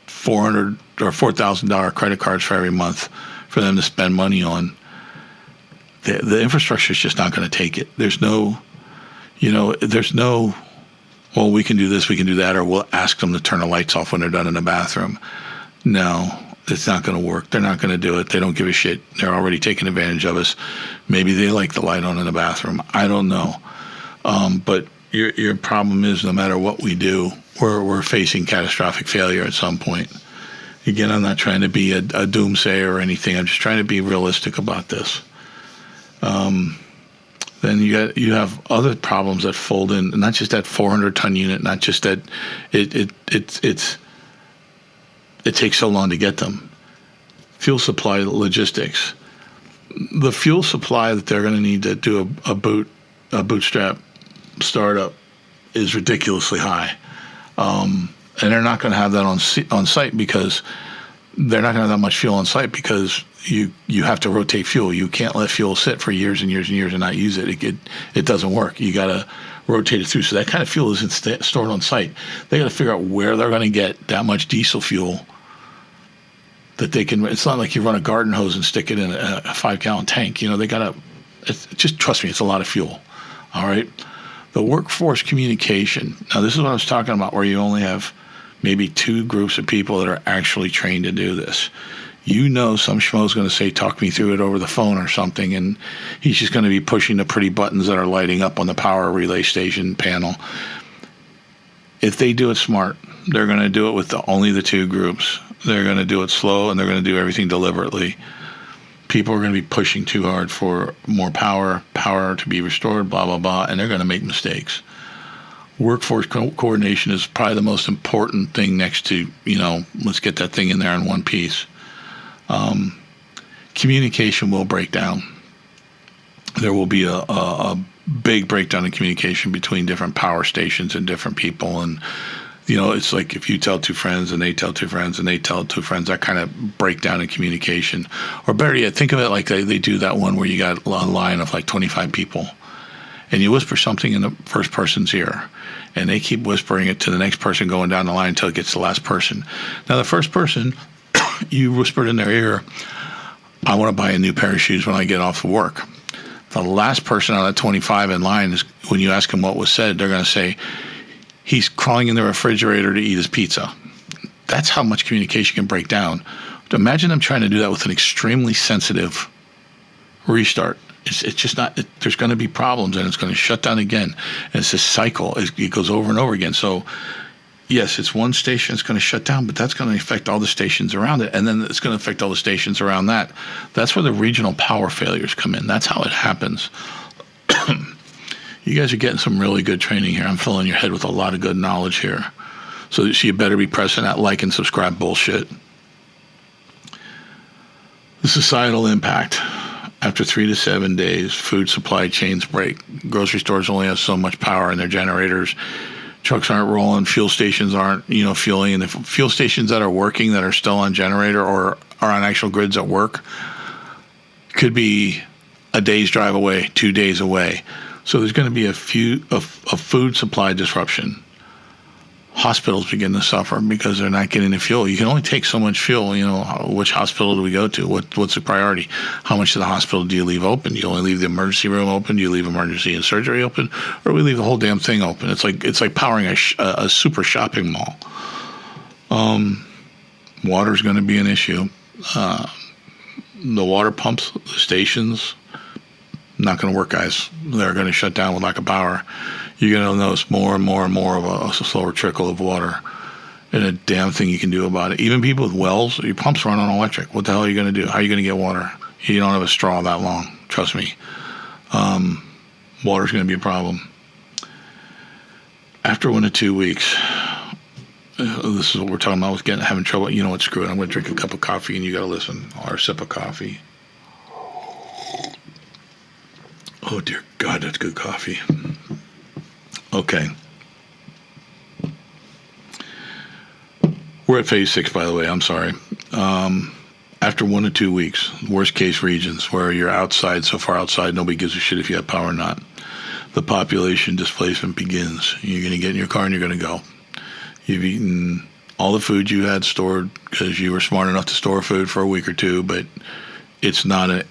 $400 or $4,000 credit cards for every month for them to spend money on, the infrastructure is just not going to take it. There's no, well, we can do this, we can do that, or we'll ask them to turn the lights off when they're done in the bathroom. No, it's not going to work. They're not going to do it. They don't give a shit. They're already taking advantage of us. Maybe they like the light on in the bathroom. I don't know. But your problem is no matter what we do, we're facing catastrophic failure at some point. Again, I'm not trying to be a doomsayer or anything. I'm just trying to be realistic about this. Then you have other problems that fold in, not just that 400-ton unit, not just that it takes so long to get them. Fuel supply logistics. The fuel supply that they're going to need to do a bootstrap startup is ridiculously high. And they're not going to have that on site because they're not going to have that much fuel on site because you have to rotate fuel. You can't let fuel sit for years and years and years and not use it. It doesn't work. You got to rotate it through. So that kind of fuel isn't stored on site. They got to figure out where they're going to get that much diesel fuel that they can. It's not like you run a garden hose and stick it in a 5-gallon tank. They got to. Just trust me, it's a lot of fuel. All right. The workforce communication. Now, this is what I was talking about, where you only have maybe 2 groups of people that are actually trained to do this. Some schmo's going to say, talk me through it over the phone or something, and he's just going to be pushing the pretty buttons that are lighting up on the power relay station panel. If they do it smart, they're going to do it with only the 2 groups. They're going to do it slow, and they're going to do everything deliberately. People are going to be pushing too hard for more power to be restored, blah, blah, blah, and they're going to make mistakes. Workforce coordination is probably the most important thing next to, let's get that thing in there in one piece. Communication will break down. There will be a big breakdown in communication between different power stations and different people. And, it's like if you tell 2 friends and they tell 2 friends and they tell 2 friends, that kind of breakdown in communication. Or better yet, think of it like they do that one where you got a line of like 25 people. And you whisper something in the first person's ear, and they keep whispering it to the next person going down the line until it gets to the last person. Now, the first person, you whispered in their ear, I want to buy a new pair of shoes when I get off of work. The last person out of 25 in line, is when you ask them what was said, they're going to say, he's crawling in the refrigerator to eat his pizza. That's how much communication can break down. Imagine them trying to do that with an extremely sensitive restart. It's just not, there's going to be problems, and it's going to shut down again. And it's this cycle. It goes over and over again. So, yes, it's one station that's going to shut down, but that's going to affect all the stations around it. And then it's going to affect all the stations around that. That's where the regional power failures come in. That's how it happens. You guys are getting some really good training here. I'm filling your head with a lot of good knowledge here. So you better be pressing that like and subscribe bullshit. The societal impact. After 3 to 7 days, food supply chains break. Grocery stores only have so much power in their generators. Trucks aren't rolling. Fuel stations aren't, fueling. And the fuel stations that are working, that are still on generator or are on actual grids at work, could be a day's drive away, 2 days away. So there's going to be a food supply disruption. Hospitals begin to suffer because they're not getting the fuel. You can only take so much fuel. Which hospital do we go to? What's the priority? How much of the hospital do you leave open? Do you only leave the emergency room open? Do you leave emergency and surgery open? Or do we leave the whole damn thing open? It's like powering a super shopping mall. Water's going to be an issue. The water pumps, the stations, not going to work, guys. They're going to shut down with lack of power. You're going to notice more and more and more of a slower trickle of water, and a damn thing you can do about it. Even people with wells, your pumps run on electric. What the hell are you going to do? How are you going to get water? You don't have a straw that long. Trust me. Water's going to be a problem. After 1 to 2 weeks, this is what we're talking about with having trouble. You know what? Screw it. I'm going to drink a cup of coffee, and you got to listen. Or a sip of coffee. Oh, dear God, that's good coffee. Okay. We're at phase 6, by the way. I'm sorry. After 1 to 2 weeks, worst case regions where you're outside, so far outside, nobody gives a shit if you have power or not. The population displacement begins. You're going to get in your car and you're going to go. You've eaten all the food you had stored because you were smart enough to store food for a week or 2, but it's not a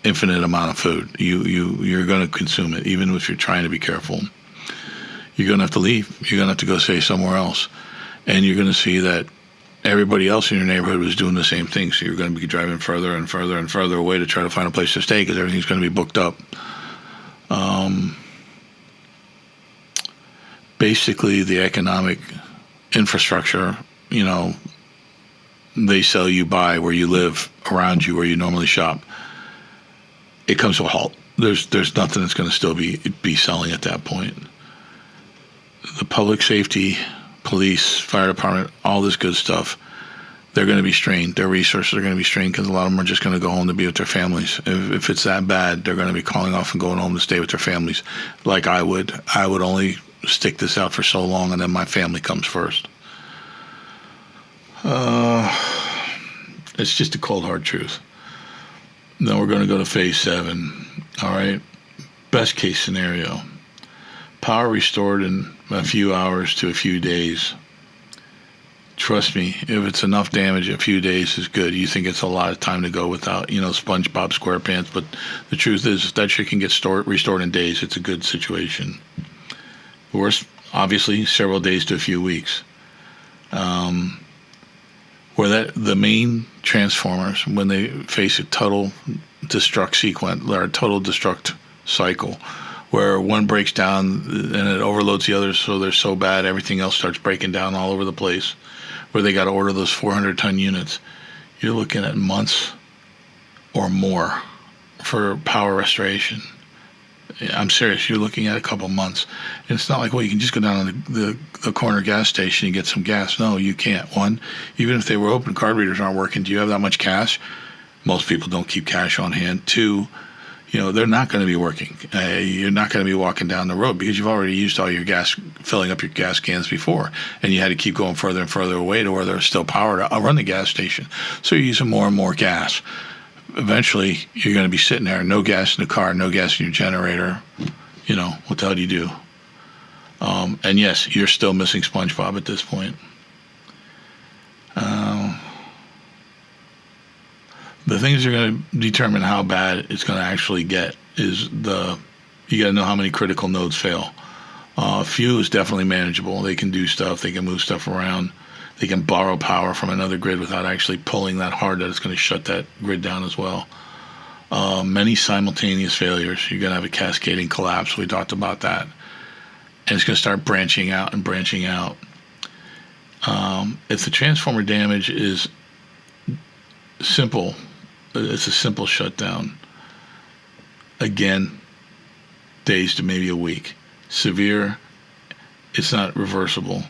infinite amount of food. You're going to consume it, even if you're trying to be careful. You're going to have to leave. You're going to have to go stay somewhere else. And you're going to see that everybody else in your neighborhood was doing the same thing. So you're going to be driving further and further and further away to try to find a place to stay because everything's going to be booked up. Basically, the economic infrastructure, they sell you by where you live, around you, where you normally shop. It comes to a halt. There's nothing that's going to still be selling at that point. The public safety, police, fire department, all this good stuff, they're going to be strained. Their resources are going to be strained because a lot of them are just going to go home to be with their families. If it's that bad, they're going to be calling off and going home to stay with their families. Like I would only stick this out for so long, and then my family comes first. It's just a cold, hard truth. Then we're going to go to phase 7. All right. Best case scenario. Power restored in a few hours to a few days. Trust me, if it's enough damage, a few days is good. You think it's a lot of time to go without, SpongeBob SquarePants, but the truth is, if that shit can get restored in days, it's a good situation. Worst, obviously, several days to a few weeks. Where the main transformers, when they face a total destruct sequence or a total destruct cycle, where one breaks down and it overloads the others, so they're so bad everything else starts breaking down all over the place, where they got to order those 400-ton units, you're looking at months or more for power restoration. I'm serious. You're looking at a couple months. And it's not like, well, you can just go down to the corner gas station and get some gas. No, you can't. One, even if they were open, card readers aren't working. Do you have that much cash? Most people don't keep cash on hand. Two, they're not going to be working. You're not going to be walking down the road because you've already used all your gas, filling up your gas cans before, and you had to keep going further and further away to where there's still power to run the gas station. So you're using more and more gas. Eventually, you're going to be sitting there, no gas in the car, no gas in your generator. What the hell do you do? And yes, you're still missing SpongeBob at this point. The things that are going to determine how bad it's going to actually get is you got to know how many critical nodes fail. A few is definitely manageable. They can do stuff. They can move stuff around. They can borrow power from another grid without actually pulling that hard that it's going to shut that grid down as well. Many simultaneous failures. You're going to have a cascading collapse. We talked about that. And it's going to start branching out and branching out. If the transformer damage is simple, it's a simple shutdown. Again, days to maybe a week. Severe, it's not reversible.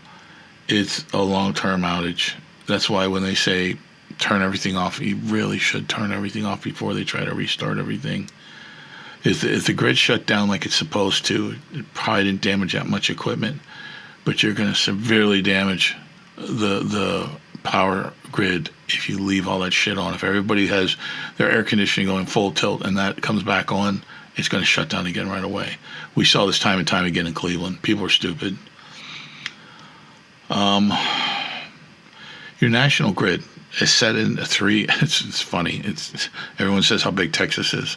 It's a long-term outage. That's why when they say turn everything off, you really should turn everything off before they try to restart everything. If the grid shut down like it's supposed to, it probably didn't damage that much equipment, but you're going to severely damage the power grid if you leave all that shit on. If everybody has their air conditioning going full tilt and that comes back on, it's going to shut down again right away. We saw this time and time again in Cleveland. People are stupid. Your national grid is set in 3. It's funny. Everyone says how big Texas is.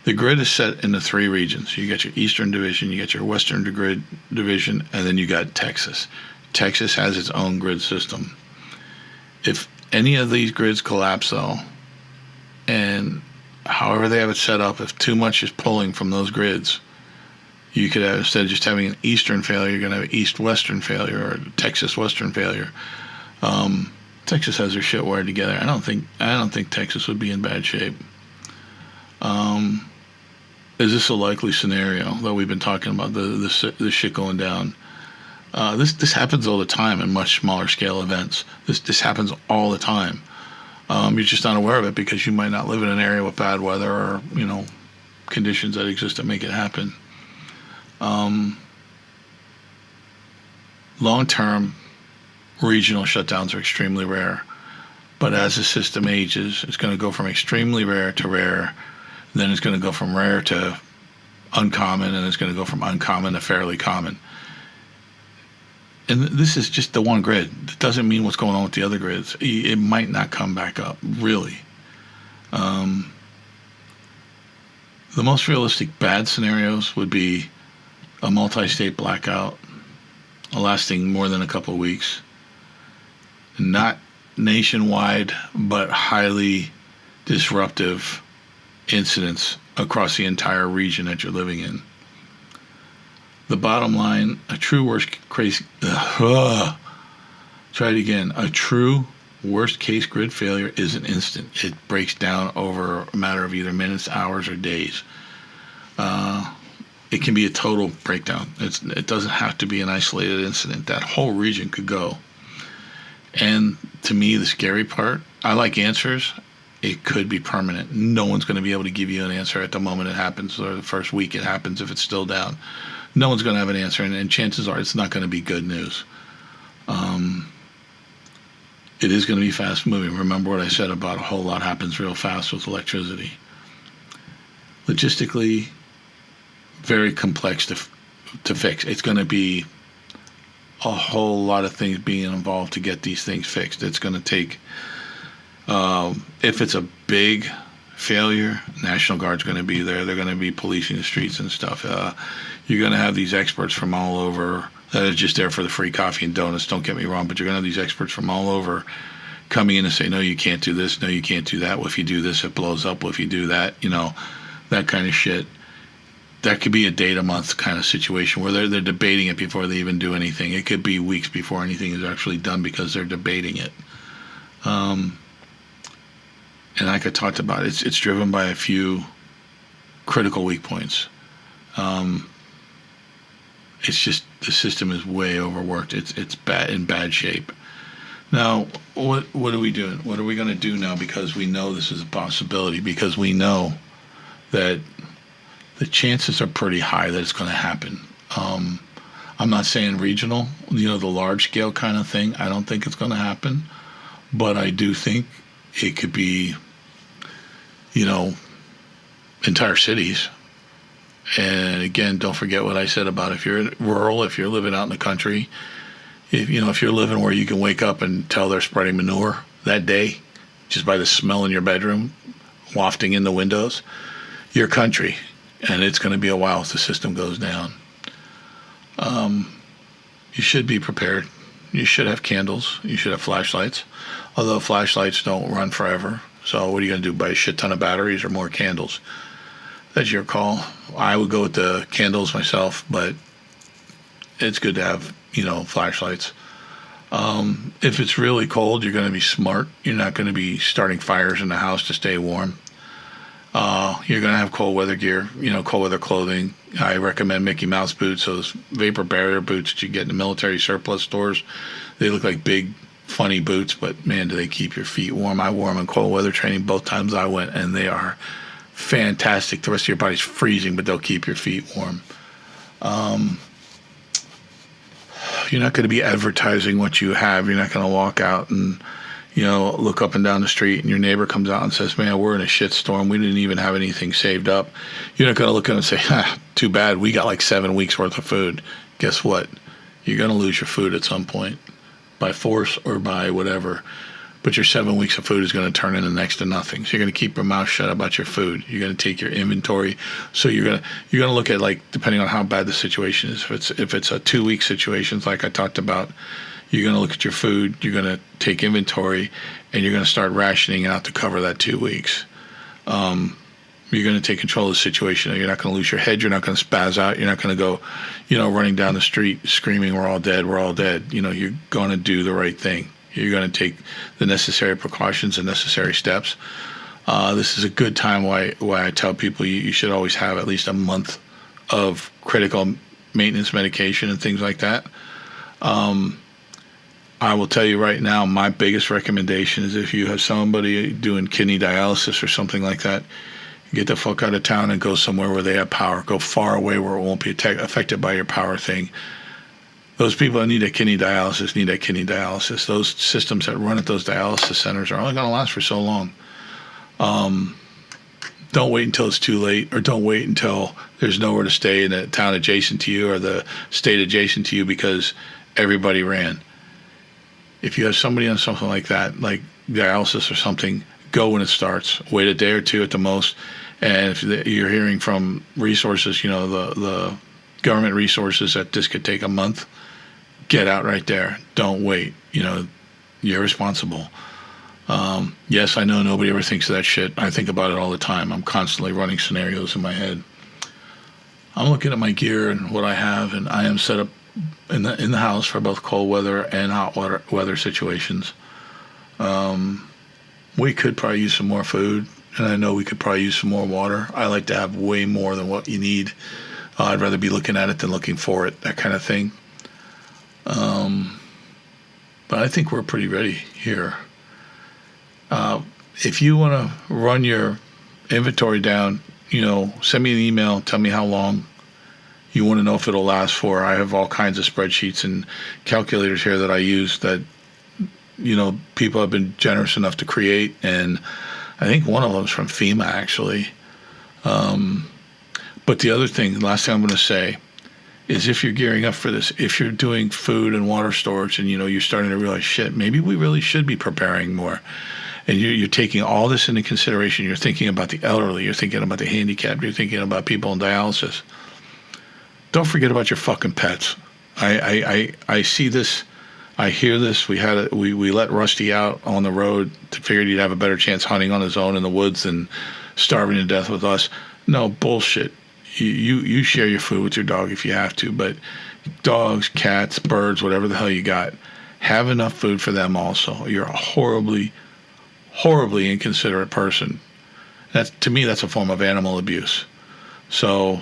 The grid is set into 3 regions. You got your Eastern Division, you got your Western Grid Division, and then you got Texas. Texas has its own grid system. If any of these grids collapse, though, and however they have it set up, if too much is pulling from those grids, you could have, instead of just having an Eastern failure, you're going to have an East-Western failure or Texas-Western failure. Texas has their shit wired together. I don't think Texas would be in bad shape. Is this a likely scenario that we've been talking about, the shit going down? This happens all the time in much smaller scale events. This happens all the time. You're just not aware of it because you might not live in an area with bad weather or conditions that exist that make it happen. Long-term regional shutdowns are extremely rare, but as the system ages, it's going to go from extremely rare to rare, then it's going to go from rare to uncommon, and it's going to go from uncommon to fairly common. And this is just the one grid. It doesn't mean what's going on with the other grids. It might not come back up, really. The most realistic bad scenarios would be a multi-state blackout lasting more than a couple of weeks. Not nationwide, but highly disruptive incidents across the entire region that you're living in. The bottom line, a true worst case, try it again. A true worst case grid failure isn't instant. It breaks down over a matter of either minutes, hours, or days. It can be a total breakdown. It doesn't have to be an isolated incident. That whole region could go. And to me, the scary part, I like answers. It could be permanent. No one's going to be able to give you an answer at the moment it happens or the first week it happens if it's still down. no one's going to have an answer, and chances are it's not going to be good news. It is going to be fast moving. Remember what I said about a whole lot happens real fast with electricity. Logistically, very complex to fix. It's going to be a whole lot of things being involved to get these things fixed. It's going to take, if it's a big failure, National Guard's going to be there. They're going to be policing the streets and stuff. You're going to have these experts from all over that are just there for the free coffee and donuts. Don't get me wrong, but you're going to have these experts from all over coming in and say, no, you can't do this. No, you can't do that. Well, if you do this, it blows up. Well, if you do that, that kind of shit. That could be a day to month kind of situation where they're debating it before they even do anything. It could be weeks before anything is actually done because they're debating it. And like I talked about, it's driven by a few critical weak points. It's just the system is way overworked. It's bad, in bad shape. Now, what are we doing? What are we going to do now? Because we know this is a possibility. Because we know that the chances are pretty high that it's going to happen. I'm not saying regional, the large scale kind of thing. I don't think it's going to happen, but I do think it could be, entire cities. And again, don't forget what I said about if you're rural, if you're living out in the country, if you're living where you can wake up and tell they're spreading manure that day, just by the smell in your bedroom, wafting in the windows, your country. And it's going to be a while if the system goes down. You should be prepared. You should have candles. You should have flashlights. Although flashlights don't run forever. So what are you going to do? Buy a shit ton of batteries or more candles? That's your call. I would go with the candles myself, but it's good to have, flashlights. If it's really cold, you're going to be smart. You're not going to be starting fires in the house to stay warm. You're going to have cold weather gear, cold weather clothing. I recommend Mickey Mouse boots, those vapor barrier boots that you get in the military surplus stores. They look like big, funny boots, but man, do they keep your feet warm. I wore them in cold weather training both times I went, and they are fantastic. The rest of your body's freezing, but they'll keep your feet warm. You're not going to be advertising what you have. You're not going to walk out and look up and down the street and your neighbor comes out and says, man, we're in a shit storm. We didn't even have anything saved up. You're not going to look at them and say, too bad. We got like 7 weeks worth of food. Guess what? You're going to lose your food at some point by force or by whatever. But your 7 weeks of food is going to turn into next to nothing. So you're going to keep your mouth shut about your food. You're going to take your inventory. So you're going to look at, like, depending on how bad the situation is. If it's a 2-week situation, like I talked about, you're going to look at your food, you're going to take inventory, and you're going to start rationing out to cover that 2 weeks. You're going to take control of the situation. You're not going to lose your head. You're not going to spaz out. You're not going to go, running down the street screaming, we're all dead, we're all dead. You're going to do the right thing. You're going to take the necessary precautions and necessary steps. This is a good time why I tell people you should always have at least a month of critical maintenance medication and things like that. I will tell you right now, my biggest recommendation is if you have somebody doing kidney dialysis or something like that, get the fuck out of town and go somewhere where they have power. Go far away where it won't be affected by your power thing. Those people that need that kidney dialysis need that kidney dialysis. Those systems that run at those dialysis centers are only going to last for so long. Don't wait until it's too late, or don't wait until there's nowhere to stay in a town adjacent to you or the state adjacent to you because everybody ran. If you have somebody on something like that, like dialysis or something, go when it starts. Wait a day or two at the most. And if you're hearing from resources, the government resources that this could take a month, get out right there. Don't wait. You're responsible. Yes, I know nobody ever thinks of that shit. I think about it all the time. I'm constantly running scenarios in my head. I'm looking at my gear and what I have, and I am set up in the house for both cold weather and hot weather situations. We could probably use some more food, and I know we could probably use some more water. I like to have way more than what you need. I'd rather be looking at it than looking for it, that kind of thing. But I think we're pretty ready here. If you want to run your inventory down, send me an email, tell me how long, You want to know if it'll last for. I have all kinds of spreadsheets and calculators here that I use that, people have been generous enough to create. And I think one of them is from FEMA, actually. But the other thing, the last thing I'm going to say, is if you're gearing up for this, if you're doing food and water storage and, you're starting to realize, shit, maybe we really should be preparing more. And you're taking all this into consideration. You're thinking about the elderly. You're thinking about the handicapped. You're thinking about people in dialysis. Don't forget about your fucking pets. I see this. I hear this. We let Rusty out on the road to figure he'd have a better chance hunting on his own in the woods than starving to death with us. No, bullshit. You share your food with your dog if you have to, but dogs, cats, birds, whatever the hell you got, have enough food for them also. You're a horribly, horribly inconsiderate person. To me, that's a form of animal abuse. So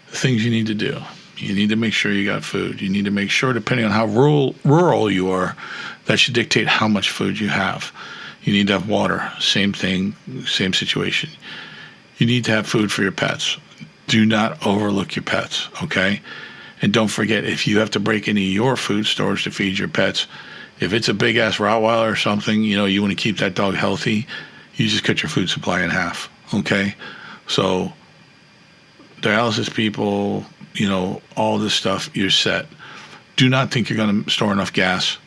the things you need to do, you need to make sure you got food. You need to make sure, depending on how rural you are, that should dictate how much food you have. You need to have water. Same thing, same situation. You need to have food for your pets. Do not overlook your pets, okay? And don't forget, if you have to break into your food storage to feed your pets, if it's a big-ass Rottweiler or something, you want to keep that dog healthy, you just cut your food supply in half, okay? So dialysis people, all this stuff, you're set. Do not think you're going to store enough gas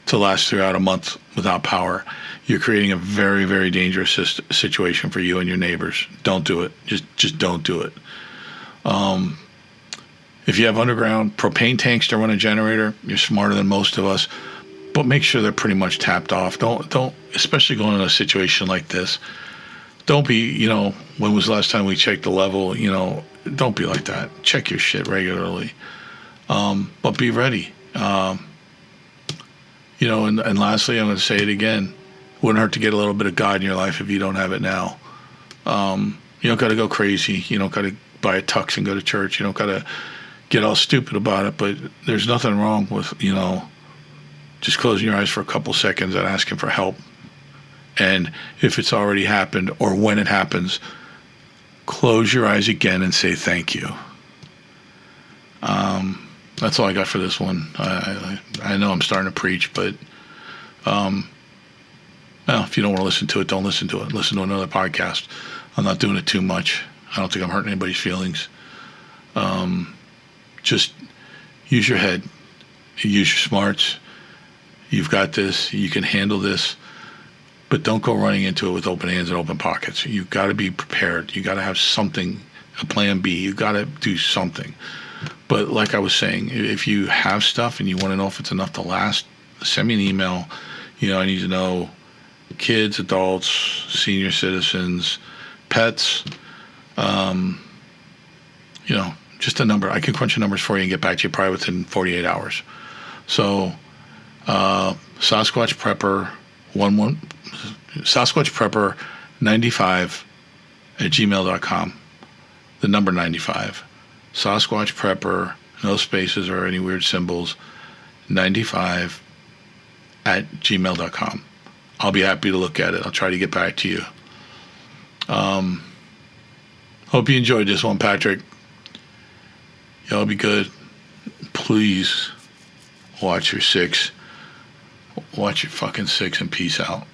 to last throughout a month without power. You're creating a very, very dangerous situation for you and your neighbors. Don't do it. Just don't do it. If you have underground propane tanks to run a generator, you're smarter than most of us. But make sure they're pretty much tapped off. Don't, especially going in a situation like this. Don't be, when was the last time we checked the level? Don't be like that. Check your shit regularly. But be ready. And lastly, I'm going to say it again. Wouldn't hurt to get a little bit of God in your life if you don't have it now. You don't got to go crazy. You don't got to buy a tux and go to church. You don't got to get all stupid about it. But there's nothing wrong with, just closing your eyes for a couple seconds and asking for help. And if it's already happened or when it happens, close your eyes again and say thank you. That's all I got for this one. I know I'm starting to preach, but if you don't want to listen to it, don't listen to it. Listen to another podcast. I'm not doing it too much. I don't think I'm hurting anybody's feelings. Just use your head. Use your smarts. You've got this. You can handle this. But don't go running into it with open hands and open pockets. You've got to be prepared. You got to have something, a plan B. You got to do something. But like I was saying, if you have stuff and you want to know if it's enough to last, send me an email. I need to know kids, adults, senior citizens, pets, just a number. I can crunch the numbers for you and get back to you probably within 48 hours. So Sasquatch Prepper 95 at gmail.com. The number 95. Sasquatch Prepper, no spaces or any weird symbols, 95 at gmail.com. I'll be happy to look at it. I'll try to get back to you. Hope you enjoyed this one, Patrick. Y'all be good. Please watch your six. Watch your fucking six and peace out.